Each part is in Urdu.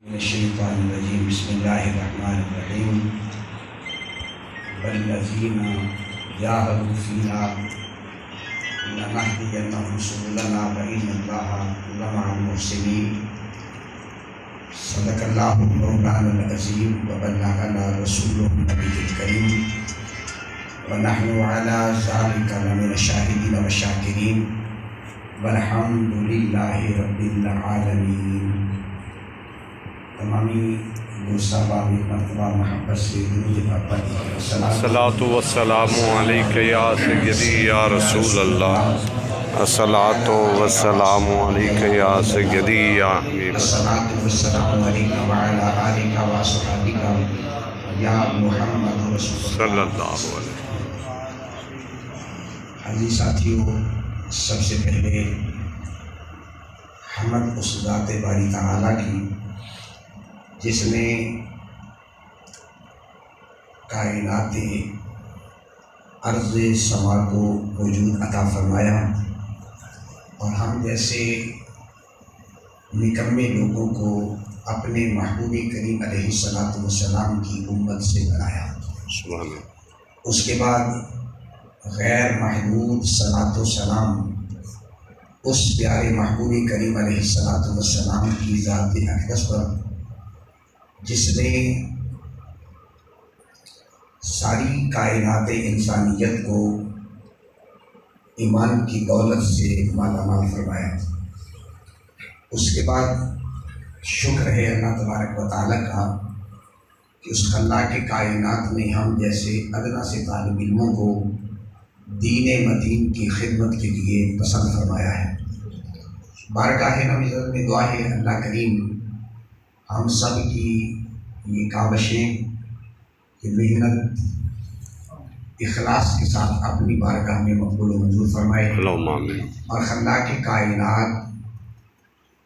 من الشیطان الرجیم بسم اللہ الرحمن الرحیم والذین جاہدوا فینا لنہدینہم سبلنا وإن اللہ لمع المحسنین صدق اللہ مولانا العظیم وبلغنا رسولہ النبی الکریم ونحن علی ذلک لمن الشاہدین والشاکرین والحمد للہ رب العالمین۔ تمامی گستاخ مرتبہ محبت سے درود پاک الصلاۃ والسلام علیک یا سیدی یا رسول اللہ، الصلاۃ والسلام علیک یا سیدی یا حبیب، الصلاۃ والسلام علیک وعلی آلک واصحابک یا محمد رسول صلی اللہ علیہ وسلم۔ عزیز ساتھیو، سب سے پہلے حمد اس ذات باری تعالیٰ کی جس نے کائنات ارض سما کو وجود عطا فرمایا اور ہم جیسے نکمے لوگوں کو اپنے محبوب کریم علیہ الصلاۃ والسلام کی امت سے بنایا۔ سبحان اللہ۔ اس کے بعد غیر محدود صلاۃ و سلام اس پیارے محبوب کریم علیہ الصلاۃ والسلام کی ذات اقدس پر جس نے ساری کائنات انسانیت کو ایمان کی دولت سے مالا مال فرمایا۔ اس کے بعد شکر ہے اللہ تبارک و تعالیٰ کا کہ اس خلاق کائنات نے ہم جیسے ادنا سے طالب علموں کو دین مدین کی خدمت کے لیے پسند فرمایا ہے۔ بارگاہ نویزت میں دعا ہے اللہ کریم ہم سب کی یہ کاوشیں، یہ محنت اخلاص کے ساتھ اپنی بارگاہ میں مقبول و منظور فرمائے، اللہم آمین۔ اور خلاق کائنات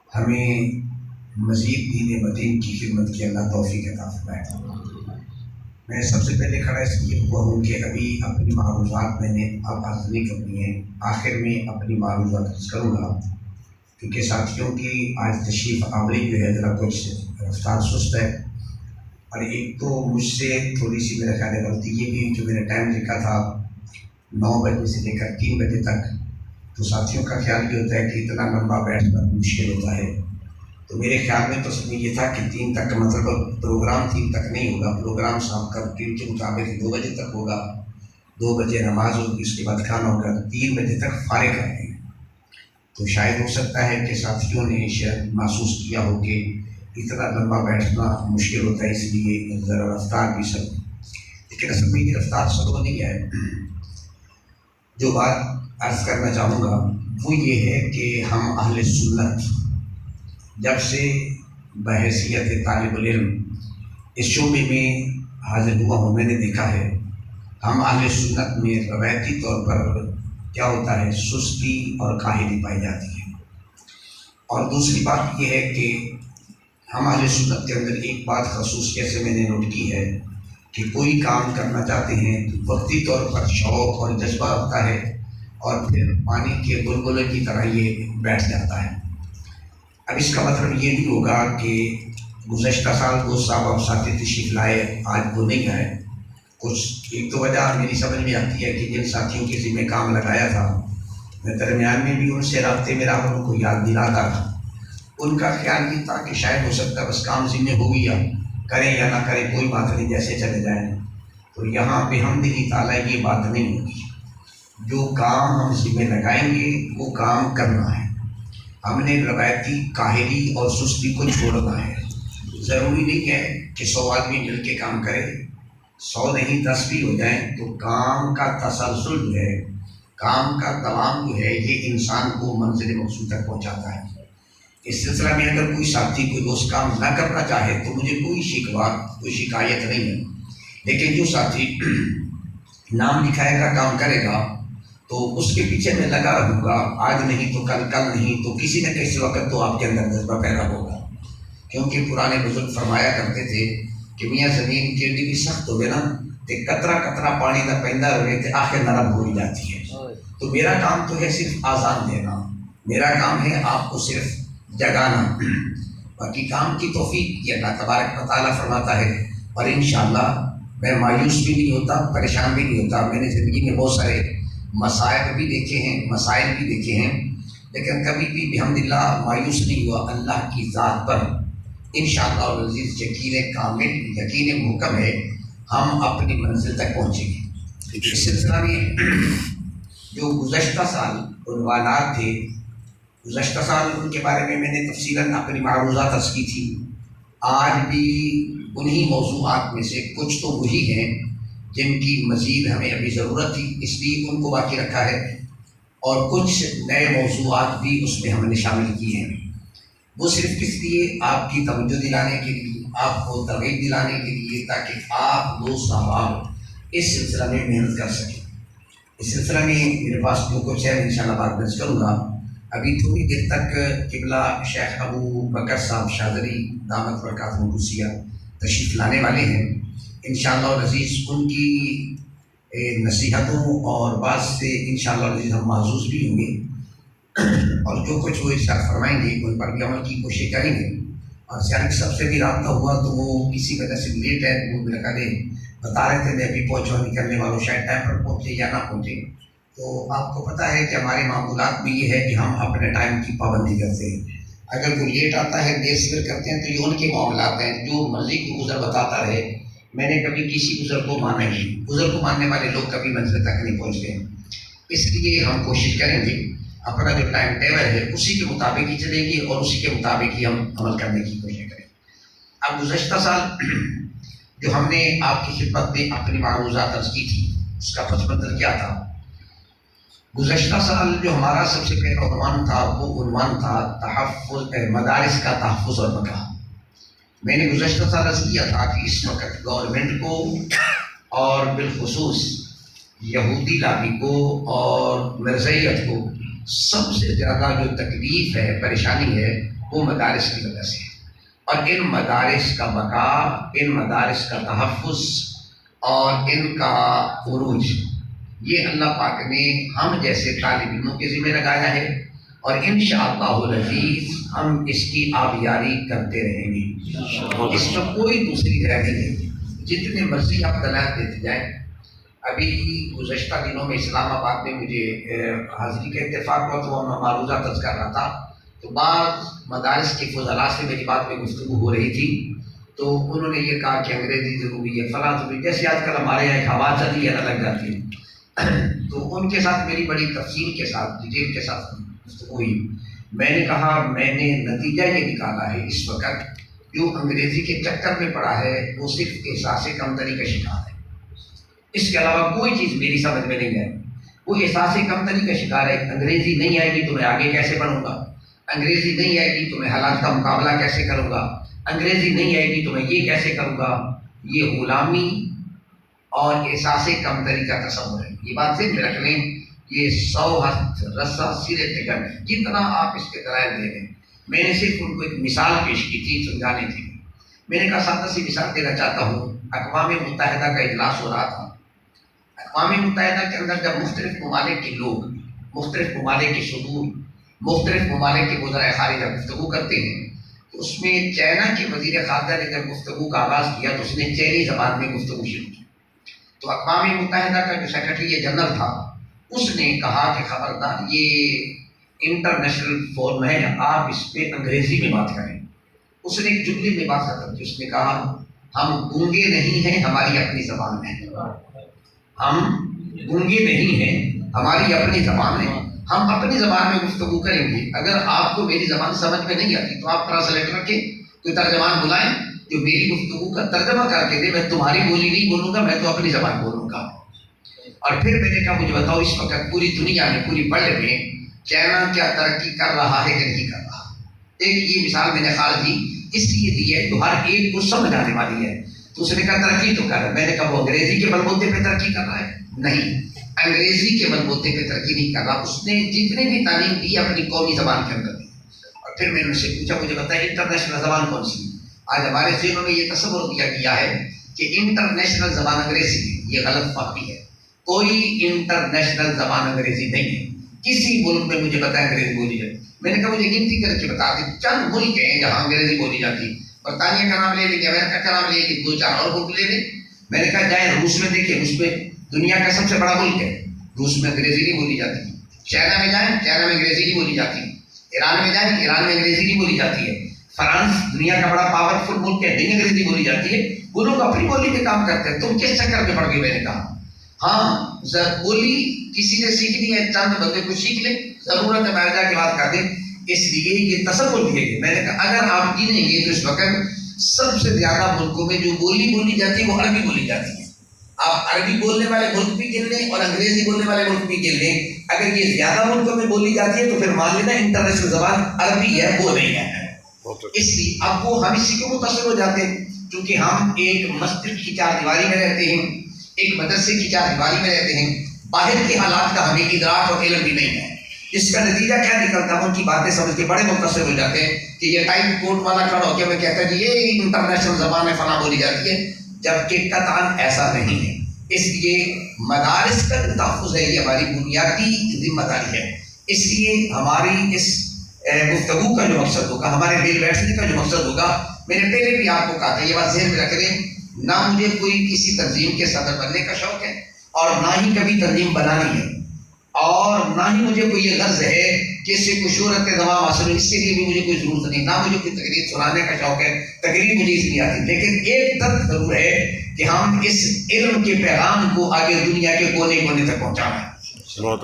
ہمیں مزید دین مدین کی خدمت کی اللہ توفیق عطا فرمائے۔ میں سب سے پہلے کھڑا اس لیے ہوا ہوں کہ ابھی اپنی معروضات میں نے اب عرض نہیں کرنی ہے، آخر میں اپنی معروضات عرض کروں گا، کیونکہ ساتھیوں کی آج تشریف آوری جو ہے ذرا کچھ رفتار سست ہے، اور ایک تو مجھ سے تھوڑی سی میرا خیال ہے غلطی یہ بھی کہ میں نے ٹائم لکھا تھا 9 بجے سے لے کر 3 بجے تک، تو ساتھیوں کا خیال یہ ہوتا ہے کہ اتنا لمبا بیٹھنا مشکل ہوتا ہے، تو میرے خیال میں تو اس میں یہ تھا کہ 3 تک مطلب پروگرام 3 تک نہیں ہوگا، پروگرام شام کا روٹین کے مطابق 2 بجے تک ہوگا، 2 بجے نماز ہوگی، اس کے بعد کھانا ہوگا، 3 بجے تک فارغ رہیں گے۔ تو شاید ہو سکتا ہے کہ ساتھیوں نے شاید محسوس کیا ہو کہ اتنا لمبا بیٹھنا مشکل ہوتا ہے، اس لیے ذرا رفتار بھی سب، لیکن اصل میں یہ رفتار سب نہیں ہے۔ جو بات عرض کرنا چاہوں گا وہ یہ ہے کہ ہم اہل سنت جب سے بحیثیت طالب العلم اس شعبے میں حاضر ہوا ہوں، میں نے دیکھا ہے ہم اہل سنت میں روایتی طور پر کیا ہوتا ہے، سستی اور کاہلی پائی جاتی ہے۔ اور دوسری بات یہ ہے کہ ہم اہل سنت کے اندر ایک بات خصوصیت سے میں نے نوٹ کی ہے کہ کوئی کام کرنا چاہتے ہیں تو وقتی طور پر شوق اور جذبہ ہوتا ہے، اور پھر پانی کے بلبلے کی طرح یہ بیٹھ جاتا ہے۔ اب اس کا مطلب یہ نہیں ہوگا کہ گزشتہ سال 2 صاحب ساتھی تشریف لائے آج وہ نہیں آئے، کچھ ایک تو وجہ میری سمجھ میں آتی ہے کہ جن ساتھیوں کے ذمہ کام لگایا تھا میں درمیان میں بھی ان سے رابطے میں رہا، ان کو یاد دلاتا تھا، ان کا خیال یہ تھا کہ شاید ہو سکتا ہے بس کام ذمہ ہو گیا، کریں یا نہ کریں کوئی بات نہیں، جیسے چلے جائیں۔ تو یہاں پہ بحمدہ تعالیٰ یہ بات نہیں ہوگی، جو کام ہم ذمہ لگائیں گے وہ کام کرنا ہے، ہم نے روایتی کاہلی اور سستی کو چھوڑنا ہے۔ ضروری نہیں ہے کہ 100 آدمی مل کے کام کرے، 100 نہیں 10 بھی ہو جائیں، تو کام کا تسلسل جو ہے، کام کا دوام جو ہے، یہ انسان کو منزل مقصود تک پہنچاتا ہے۔ اس سلسلہ میں اگر کوئی ساتھی کوئی دوست کام نہ کرنا چاہے تو مجھے کوئی شکوہ کوئی شکایت نہیں ہے، لیکن جو ساتھی نام لکھائے گا کام کرے گا تو اس کے پیچھے میں لگا رہوں گا، آج نہیں تو کل، کل نہیں تو کسی نہ کسی وقت تو آپ کے اندر جذبہ پیدا ہوگا، کیونکہ پرانے بزرگ فرمایا کرتے تھے کہ میاں زمین کیڑی بھی سخت ہوگی نا تے قطرہ قطرہ پانی کا پیندا رہے تے آخر نرم ہو ہی جاتی ہے۔ تو میرا کام تو ہے صرف آزان دینا، میرا کام ہے آپ کو صرف جگانا، باقی کام کی توفیق یہ اللہ تبارک و تعالیٰ فرماتا ہے، اور انشاءاللہ میں مایوس بھی نہیں ہوتا، پریشان بھی نہیں ہوتا۔ میں نے زندگی میں بہت سارے مصائب بھی دیکھے ہیں، مسائل بھی دیکھے ہیں، لیکن کبھی بھی بحمدللہ مایوس نہیں ہوا اللہ کی ذات پر۔ انشاءاللہ العزیز یقین کامل، یقین محکم ہے ہم اپنی منزل تک پہنچیں گے۔ اس سلسلہ میں جو گزشتہ سال عنوانات تھے، گزشتہ سال ان کے بارے میں نے تفصیلاً اپنی معروضات عرض کی تھی۔ آج بھی انہی موضوعات میں سے کچھ تو وہی ہیں جن کی مزید ہمیں ابھی ضرورت تھی، اس لیے ان کو باقی رکھا ہے، اور کچھ نئے موضوعات بھی اس میں ہم نے شامل کیے ہیں۔ وہ صرف کس لیے؟ آپ کی توجہ دلانے کے لیے، آپ کو ترغیب دلانے کے لیے، تاکہ آپ دوست احباب اس سلسلہ میں محنت کر سکیں۔ اس سلسلہ میں میرے پاس جو کچھ ہے انشاءاللہ بات درج کروں گا۔ ابھی تھوڑی دیر تک قبلہ شیخ ابو بکر صاحب شاذلی دامت برکاتہ القدسیہ تشریف لانے والے ہیں۔ انشاءاللہ العزیز ان کی نصیحتوں اور بات سے انشاءاللہ العزیز ہم محظوظ بھی ہوں گے، اور جو کچھ وہ ارشاد فرمائیں گے ان پر بھی عمل کی کوشش کریں گے۔ اور سیاح صاحب سے بھی رابطہ ہوا تو وہ کسی وجہ سے لیٹ ہے، وہ میرا کہے بتا رہے تھے میں ابھی پہنچا، نکلنے والوں شاید ٹائم پر پہنچے یا نہ پہنچے۔ تو آپ کو پتہ ہے کہ ہمارے معمولات میں یہ ہے کہ ہم اپنے ٹائم کی پابندی کرتے ہیں۔ اگر کوئی لیٹ آتا ہے، دیر سے کرتے ہیں، تو یہ ان کے معاملات ہیں، جو مرضی کو عذر بتاتا رہے۔ میں نے کبھی کسی عذر کو مانا نہیں، عذر کو ماننے والے لوگ کبھی منزل تک نہیں پہنچتے ہیں۔ اس لیے ہم کوشش کریں گے اپنا جو ٹائم ٹیبل ہے اسی کے مطابق ہی چلیں گے، اور اسی کے مطابق ہی ہم عمل کرنے کی کوشش کریں۔ اب گزشتہ سال جو ہم نے آپ کی خدمت میں اپنی معروضات عرض کی تھی، اس کا پس منظر کیا تھا؟ گزشتہ سال جو ہمارا سب سے پہلا عنوان تھا وہ عنوان تھا تحفظ، مدارس کا تحفظ اور بقا۔ میں نے گزشتہ سال عرض کیا تھا کہ اس وقت گورنمنٹ کو اور بالخصوص یہودی لابی کو اور مرزائیت کو سب سے زیادہ جو تکلیف ہے، پریشانی ہے، وہ مدارس کی وجہ سے ہے، اور ان مدارس کا بقا، ان مدارس کا تحفظ اور ان کا عروج، یہ اللہ پاک نے ہم جیسے طالب علموں کے ذمہ لگایا ہے، اور انشاءاللہ العزیز ہم اس کی آبیاری کرتے رہیں گے۔ اس میں کوئی دوسری رائے نہیں ہے، جتنے مرضی آپ دلائل دیتے جائیں۔ ابھی گزشتہ دنوں میں اسلام آباد میں مجھے حاضری کا اتفاق ہوا تو میں معروضہ درج کر رہا تھا، تو بعض مدارس کے فضلاء سے میری بات میں گفتگو ہو رہی تھی، تو انہوں نے یہ کہا کہ انگریزی ضروری ہے، فلاں ضروری، جیسے آج کل ہمارے یہاں ایک ہوا چلی ہے نہ لگ جاتی ہے۔ تو ان کے ساتھ میری بڑی تفصیل کے ساتھ، ڈیٹیل کے ساتھ گفتگو ہوئی۔ میں نے کہا میں نے نتیجہ یہ نکالا ہے اس وقت جو انگریزی کے چکر میں پڑا ہے وہ صرف احساس کمتری کا شکار ہے، اس کے علاوہ کوئی چیز میری سمجھ میں نہیں ہے۔ وہ احساس کمتری کا شکار ہے، انگریزی نہیں آئے گی تو میں آگے کیسے بڑھوں گا، انگریزی نہیں آئے گی تو میں حالات کا مقابلہ کیسے کروں گا، انگریزی نہیں آئے گی تو میں یہ کیسے کروں گا۔ یہ غلامی اور احساس کمتری کا تصور ہے، یہ بات ذہن میں رکھ لیں۔ یہ 100 ہاتھ رسہ سرے ٹکن، جتنا آپ اس کے دلائل دے رہے ہیں، میں نے صرف ان کو ایک مثال پیش کی تھی سمجھانے کی۔ میں نے کہا سادہ سی مثال دینا چاہتا ہوں۔ اقوام متحدہ کا اجلاس ہو رہا تھا، اقوام متحدہ کے اندر جب مختلف ممالک کے لوگ، مختلف ممالک کے صدور، مختلف ممالک کے وزرائے خارجہ گفتگو کرتے ہیں، تو اس میں چائنا کے وزیر خارجہ نے جب گفتگو کا آغاز کیا تو اس نے چینی زبان میں گفتگو شروع کی۔ تو اقوام متحدہ کا جو سیکرٹری جنرل تھا اس نے کہا کہ خبردار یہ انٹرنیشنل فورم ہے، آپ اس پہ انگریزی میں بات کریں۔ اس نے ایک جملے میں بات ختم کی، اس نے کہا ہم گونگے نہیں ہیں، ہماری اپنی زبان ہے، ہم گونگے نہیں ہیں، ہماری اپنی زبان ہے، ہم اپنی زبان میں گفتگو کریں گے۔ اگر آپ کو میری زبان سمجھ میں نہیں آتی تو آپ ٹرانسلیٹر رکھیں، کوئی ترجمان بلائیں جو میری گفتگو کا ترجمہ کر کے دے۔ میں تمہاری بولی نہیں بولوں گا، میں تو اپنی زبان بولوں گا۔ اور پھر میں نے کہا مجھے بتاؤ اس وقت پوری دنیا میں، پوری ورلڈ میں چائنا کیا ترقی کر رہا ہے کہ نہیں کر رہا؟ ایک یہ مثال میں نے خال دی، اس لیے دی ہے جو ہر ایک کو سمجھ آنے والی ہے۔ تو اس نے کہا ترقی تو کر رہا ہے۔ میں نے کہا وہ انگریزی کے بلبوتے پہ ترقی کر رہا ہے؟ نہیں، انگریزی کے بلبوتے پہ ترقی نہیں کر رہا، اس نے جتنے بھی تعلیم دی اپنی قومی زبان کے اندر دی۔ اور پھر میں نے ان سے پوچھا مجھے بتائیں انٹرنیشنل زبان کون سی؟ آج ہمارے ذہنوں میں یہ تصور دیا گیا ہے کہ انٹرنیشنل زبان انگریزی ہے، یہ غلط فہمی ہے۔ کوئی انٹرنیشنل زبان انگریزی نہیں ہے۔ کسی ملک میں مجھے بتائیں انگریزی بولی جائے، میں نے کہا مجھے گنتی کر کے بتا دیں چند ملک ہیں جہاں انگریزی بولی جاتی ہے. برطانیہ کا نام لے لیں گے, امریکہ کا نام لے لیں گے, 2-4 اور ملک لے لیں. میں نے کہا جائیں روس میں دیکھیں, روس میں دنیا کا سب سے بڑا ملک ہے, روس میں انگریزی نہیں بولی جاتی. چائنا میں جائیں, چائنا میں انگریزی نہیں بولی جاتی. ایران میں جائیں, ایران میں انگریزی نہیں بولی جاتی ہے. فرانس دنیا کا بڑا پاورفل ملک ہے, نہیں انگریزی بولی جاتی ہے. وہ لوگ اپنی بولی پہ کام کرتے ہیں, تم کس چکر میں پڑ گئے؟ میں نے کہا ہاں بولی کسی نے سیکھنی ہے, چند بندے کو سیکھ لیں, ضرورت ہے باہر جا کے بات کر دیں. اس لیے یہ تصور دیے گئے. میں نے کہا اگر آپ گنیں گے تو اس وقت سب سے زیادہ ملکوں میں جو بولی بولی جاتی ہے وہ عربی بولی جاتی ہے. آپ عربی بولنے والے ملک بھی گن لیں اور انگریزی بولنے والے ملک بھی گن لیں. اگر یہ زیادہ ملکوں میں بولی جاتی ہے تو پھر مان لینا انٹرنیشنل زبان عربی ہے, وہ نہیں ہے. اس لیے اب وہ ہم اسی کو متاثر ہو جاتے ہیں, کیونکہ ہم ایک مسجد کی 4 دیواری میں رہتے ہیں, ایک مدرسے کی 4 دیواری میں رہتے ہیں. باہر کے حالات کا ہمیں ادراک اور علم بھی نہیں ہے. اس کا نتیجہ کیا نکلتا ہے؟ ان کی باتیں سمجھ کے بڑے متاثر ہو جاتے ہیں کہ یہ ٹائم کوٹ والا کھڑا ہو کے میں کہتا ہے یہ انٹرنیشنل زبان ہے, فلاں بولی جاتی ہے, جبکہ قطعاً ایسا نہیں ہے. اس لیے مدارس کا جو تحفظ ہے یہ ہماری بنیادی ذمہ داری ہے. اس لیے ہماری اس گفتگو کا جو مقصد ہوگا, ہمارے مل بیٹھنے کا جو مقصد ہوگا, میں نے پہلے بھی آپ کو کہا تھا, یہ بات ذہن میں رکھ لیں, نہ مجھے کوئی کسی تنظیم کے صدر بننے کا شوق ہے اور نہ ہی کبھی تنظیم بنانی ہے, اور نہ ہی مجھے کوئی یہ غرض ہے کہ اس سے کوئی شہرت کے دوام حاصل ہو, اس کے لیے بھی مجھے کوئی ضرورت نہیں. نہ مجھے کوئی تقریر سنانے کا شوق ہے, تقریر مجھے اس لیے آتی. لیکن ایک تک ضرور ہے کہ ہم اس علم کے پیغام کو آگے دنیا کے کونے کونے تک پہنچانا ہے.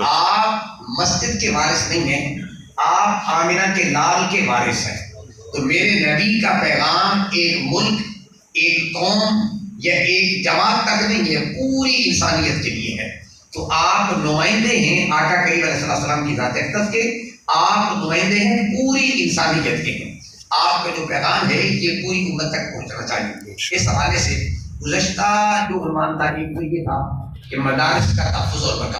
آپ مسجد کے وارث نہیں ہیں, آپ آمنہ کے لال کے وارث ہیں. تو میرے نبی کا پیغام ایک ملک, ایک قوم یا ایک جماعت تک نہیں ہے, پوری انسانیت کے لیے ہے. تو آپ نمائندے ہیں آقا کریم علیہ السلام کی ذات اقدس کے, آپ نمائندے ہیں پوری انسانیت کے. آپ کا جو پیغام ہے یہ پوری امت تک پہنچنا چاہیے. اس حوالے سے گزشتہ جو عنوان تاریخ کو یہ تھا کہ مدارس کا تحفظ اور